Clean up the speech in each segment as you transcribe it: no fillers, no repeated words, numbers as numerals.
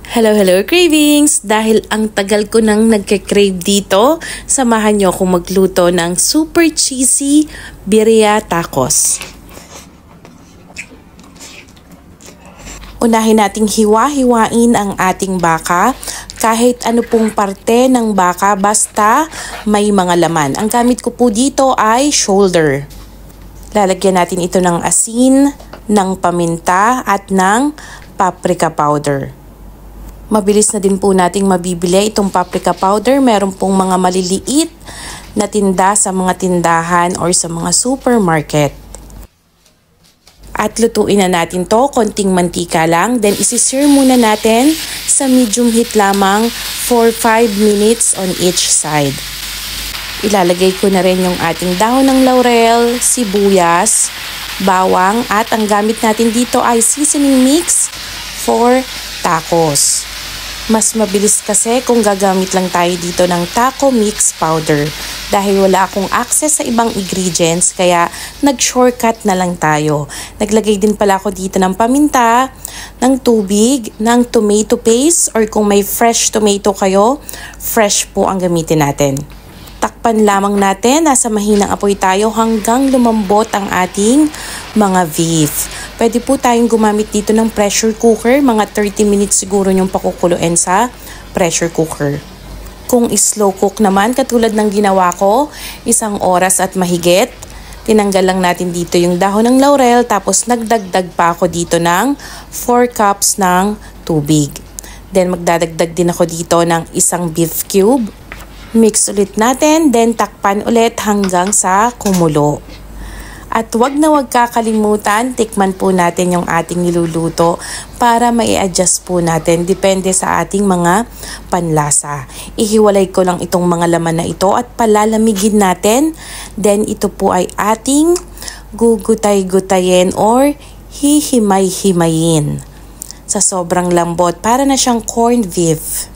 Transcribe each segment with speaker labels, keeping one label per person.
Speaker 1: Hello cravings! Dahil ang tagal ko nang nagke-crave dito, samahan nyo akong magluto ng super cheesy birria tacos. Unahin nating hiwa-hiwain ang ating baka. Kahit ano pong parte ng baka, basta may mga laman. Ang gamit ko po dito ay shoulder. Lalagyan natin ito ng asin, ng paminta at ng paprika powder. Mabilis na din po nating mabibili itong paprika powder. Meron pong mga maliliit na tinda sa mga tindahan or sa mga supermarket. At lutuin na natin to, konting mantika lang. Then isisir muna natin sa medium heat lamang for 5 minutes on each side. Ilalagay ko na rin yung ating dahon ng laurel, sibuyas, bawang at ang gamit natin dito ay seasoning mix for tacos. Mas mabilis kasi kung gagamit lang tayo dito ng taco mix powder dahil wala akong access sa ibang ingredients kaya nag-shortcut na lang tayo. Naglagay din pala ako dito ng paminta, ng tubig, ng tomato paste or kung may fresh tomato kayo, fresh po ang gamitin natin. Takpan lamang natin, nasa mahinang apoy tayo hanggang lumambot ang ating mga beef. Pwede po tayong gumamit dito ng pressure cooker, mga 30 minutes siguro yung pakukuluin sa pressure cooker. Kung slow cook naman, katulad ng ginawa ko, 1 oras at mahigit, tinanggal lang natin dito yung dahon ng laurel tapos nagdagdag pa ako dito ng 4 cups ng tubig. Then magdadagdag din ako dito ng 1 beef cube. Mix ulit natin, then takpan ulit hanggang sa kumulo. At wag na wag kakalimutan, tikman po natin yung ating niluluto para mai-adjust po natin. Depende sa ating mga panlasa. Ihiwalay ko lang itong mga laman na ito at palalamigin natin. Then ito po ay ating gugutay-gutayin or hihimay-himayin. Sa sobrang lambot, para na siyang corned beef.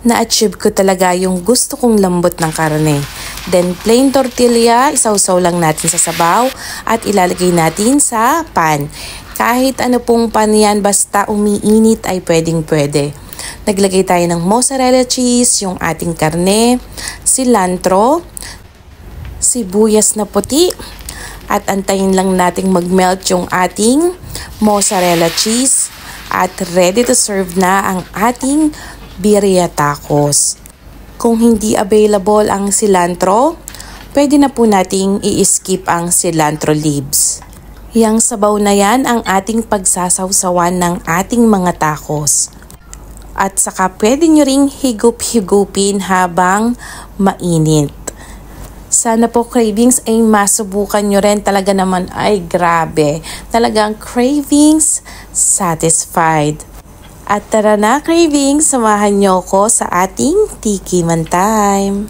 Speaker 1: Na-achieve ko talaga yung gusto kong lambot ng karne. Then plain tortilla, isawsaw lang natin sa sabaw at ilalagay natin sa pan. Kahit ano pong pan yan, basta umiinit ay pwedeng-pwede. Naglagay tayo ng mozzarella cheese, yung ating karne, cilantro, sibuyas na puti, at antayin lang nating mag-melt yung ating mozzarella cheese at ready to serve na ang ating birria tacos. Kung hindi available ang cilantro, pwede na po nating i-skip ang cilantro leaves. Yang sabaw na yan ang ating pagsasawsawan ng ating mga tacos. At saka pwede nyo ring higup-higupin habang mainit. Sana po cravings ay masubukan nyo rin. Talaga naman ay grabe. Talagang cravings satisfied. At tara na cravings, samahan nyo ko sa ating Tiki Man Time.